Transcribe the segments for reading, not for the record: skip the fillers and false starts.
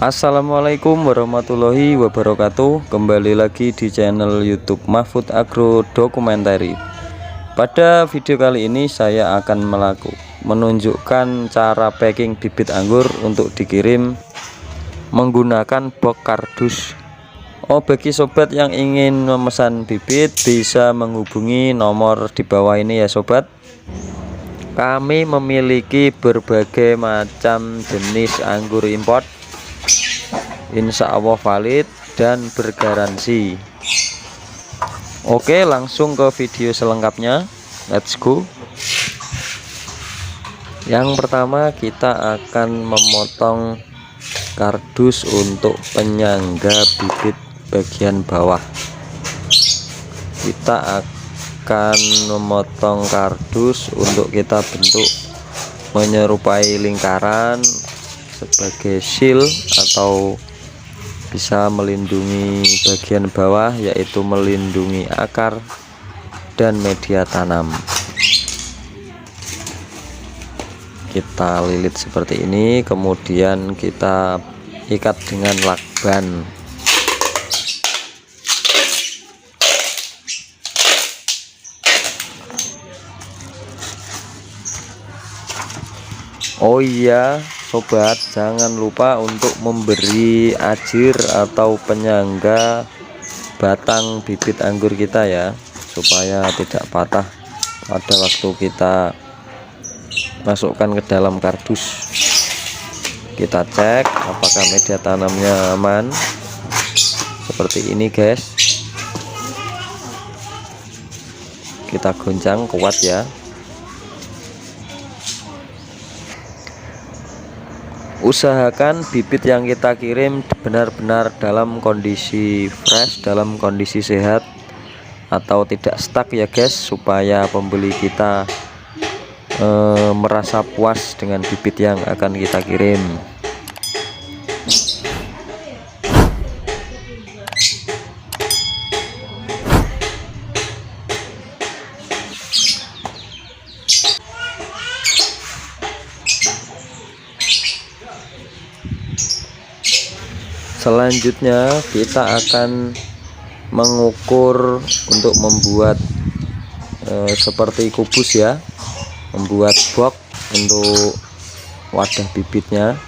Assalamualaikum warahmatullahi wabarakatuh. Kembali lagi di channel YouTube Mahfud Agro Documentary. Pada video kali ini saya akan menunjukkan cara packing bibit anggur untuk dikirim menggunakan box kardus. Bagi sobat yang ingin memesan bibit bisa menghubungi nomor di bawah ini ya sobat. Kami memiliki berbagai macam jenis anggur import, insya Allah valid dan bergaransi. Oke, langsung ke video selengkapnya. Let's go. Yang pertama kita akan memotong kardus untuk penyangga bibit bagian bawah. Kita akan memotong kardus untuk kita bentuk menyerupai lingkaran sebagai seal atau bisa melindungi bagian bawah, yaitu melindungi akar dan media tanam. Kita lilit seperti ini, kemudian kita ikat dengan lakban. Oh iya sobat, jangan lupa untuk memberi ajir atau penyangga batang bibit anggur kita ya, supaya tidak patah pada waktu kita masukkan ke dalam kardus. Kita cek apakah media tanamnya aman, seperti ini guys. Kita goncang kuat ya. Usahakan bibit yang kita kirim benar-benar dalam kondisi fresh, dalam kondisi sehat atau tidak stuck ya guys, supaya pembeli kita merasa puas dengan bibit yang akan kita kirim. Selanjutnya kita akan mengukur untuk membuat seperti kubus ya, membuat box untuk wadah bibitnya.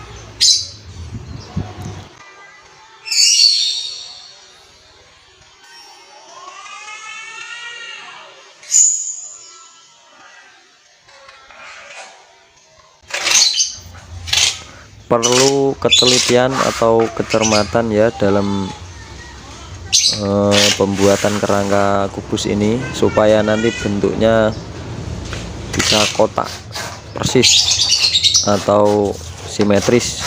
Perlu ketelitian atau kecermatan ya dalam pembuatan kerangka kubus ini, supaya nanti bentuknya bisa kotak persis atau simetris.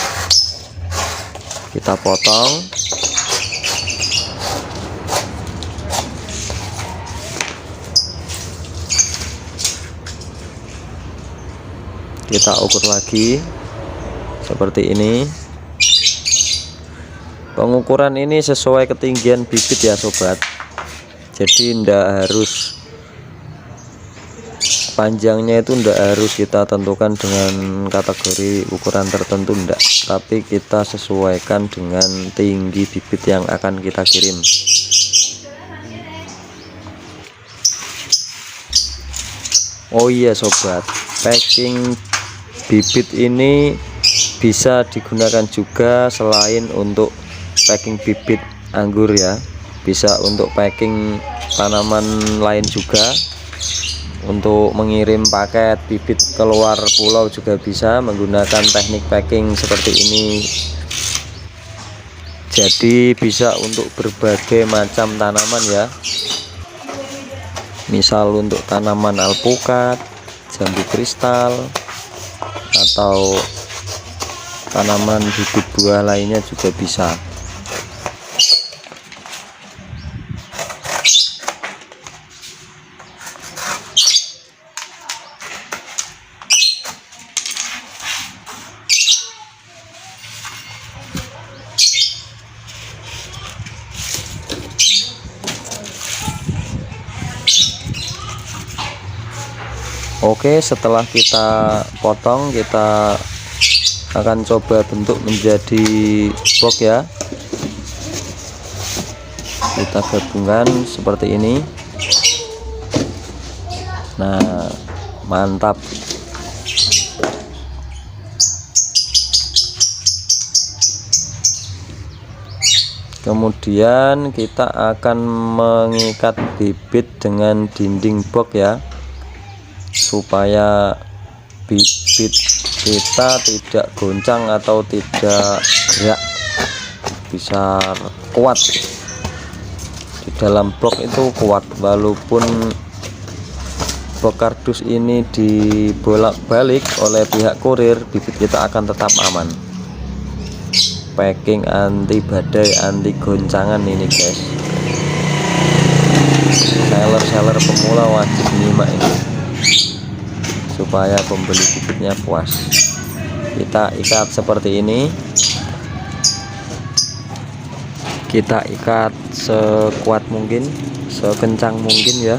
Kita potong. Kita ukur lagi seperti ini. Pengukuran ini sesuai ketinggian bibit ya sobat, jadi tidak harus panjangnya itu tidak harus kita tentukan dengan kategori ukuran tertentu, tidak, tapi kita sesuaikan dengan tinggi bibit yang akan kita kirim. Oh iya sobat, packing bibit ini bisa digunakan juga selain untuk packing bibit anggur ya, bisa untuk packing tanaman lain juga, untuk mengirim paket bibit keluar pulau juga bisa menggunakan teknik packing seperti ini. Jadi bisa untuk berbagai macam tanaman ya, misal untuk tanaman alpukat, jambu kristal, atau tanaman bibit buah lainnya juga bisa. Oke, setelah kita potong, kita akan coba bentuk menjadi box ya. Kita gabungkan seperti ini. Nah, mantap. Kemudian kita akan mengikat bibit dengan dinding box ya, supaya bibit kita tidak goncang atau tidak gerak, bisa kuat. Di dalam box itu kuat, walaupun box kardus ini dibolak-balik oleh pihak kurir, bibit kita akan tetap aman. Packing anti badai, anti goncangan ini guys. Seller pemula wajib nyimak ini supaya pembeli bibitnya puas. Kita ikat seperti ini, kita ikat sekuat mungkin, sekencang mungkin ya.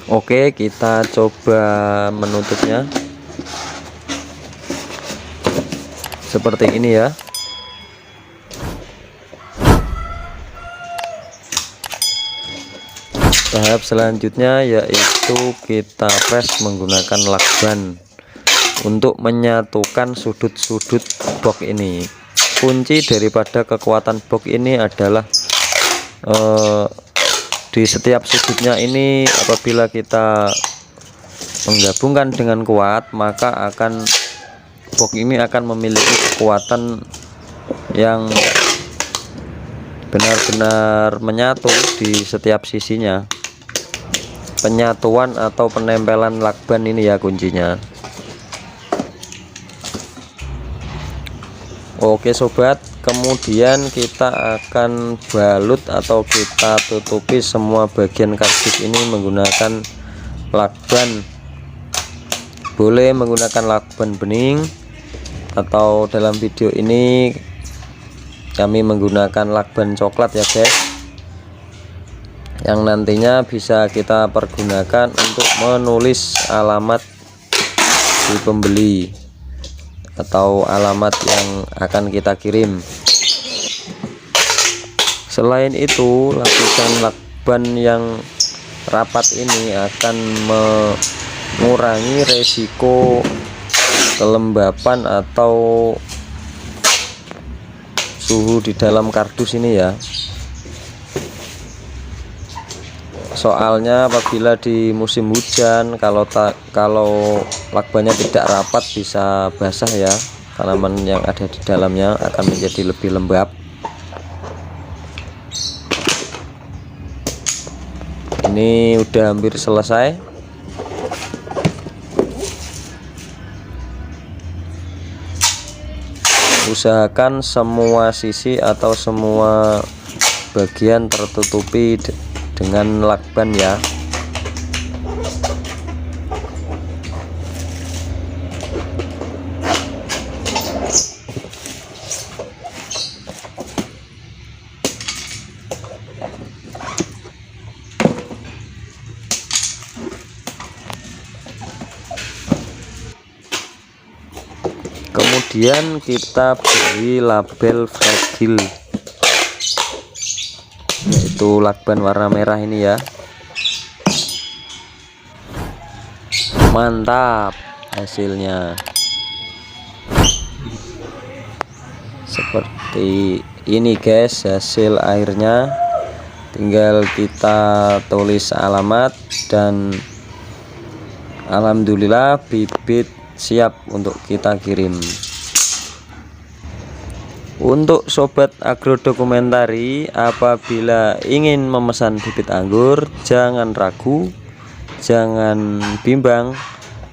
Oke, kita coba menutupnya seperti ini ya. Tahap selanjutnya yaitu kita press menggunakan lakban untuk menyatukan sudut-sudut box ini. Kunci daripada kekuatan box ini adalah di setiap sudutnya ini, apabila kita menggabungkan dengan kuat, maka box ini akan memiliki kekuatan yang benar-benar menyatu di setiap sisinya. Penyatuan atau penempelan lakban ini ya kuncinya. Oke sobat, kemudian kita akan balut atau kita tutupi semua bagian kardus ini menggunakan lakban. Boleh menggunakan lakban bening, atau dalam video ini kami menggunakan lakban coklat ya guys, yang nantinya bisa kita pergunakan untuk menulis alamat di pembeli atau alamat yang akan kita kirim. Selain itu, lapisan lakban yang rapat ini akan mengurangi resiko kelembapan atau suhu di dalam kardus ini ya. Soalnya apabila di musim hujan, kalau lakbannya tidak rapat, bisa basah ya. Tanaman yang ada di dalamnya akan menjadi lebih lembab. Ini udah hampir selesai. Usahakan semua sisi atau semua bagian tertutupi dengan lakban ya. Kemudian kita beri label fragile, yaitu lakban warna merah ini ya. Mantap hasilnya, seperti ini guys hasil akhirnya. Tinggal kita tulis alamat dan alhamdulillah bibit siap untuk kita kirim. Untuk sobat agrodokumentari, apabila ingin memesan bibit anggur, jangan ragu, jangan bimbang,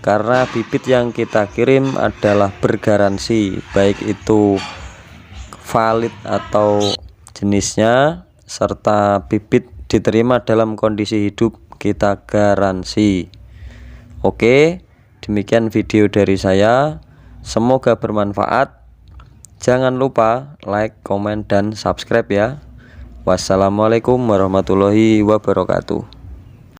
karena bibit yang kita kirim adalah bergaransi, baik itu valid atau jenisnya, serta bibit diterima dalam kondisi hidup, kita garansi. Oke, demikian video dari saya. Semoga bermanfaat. Jangan lupa like, komen, dan subscribe ya. Wassalamualaikum warahmatullahi wabarakatuh.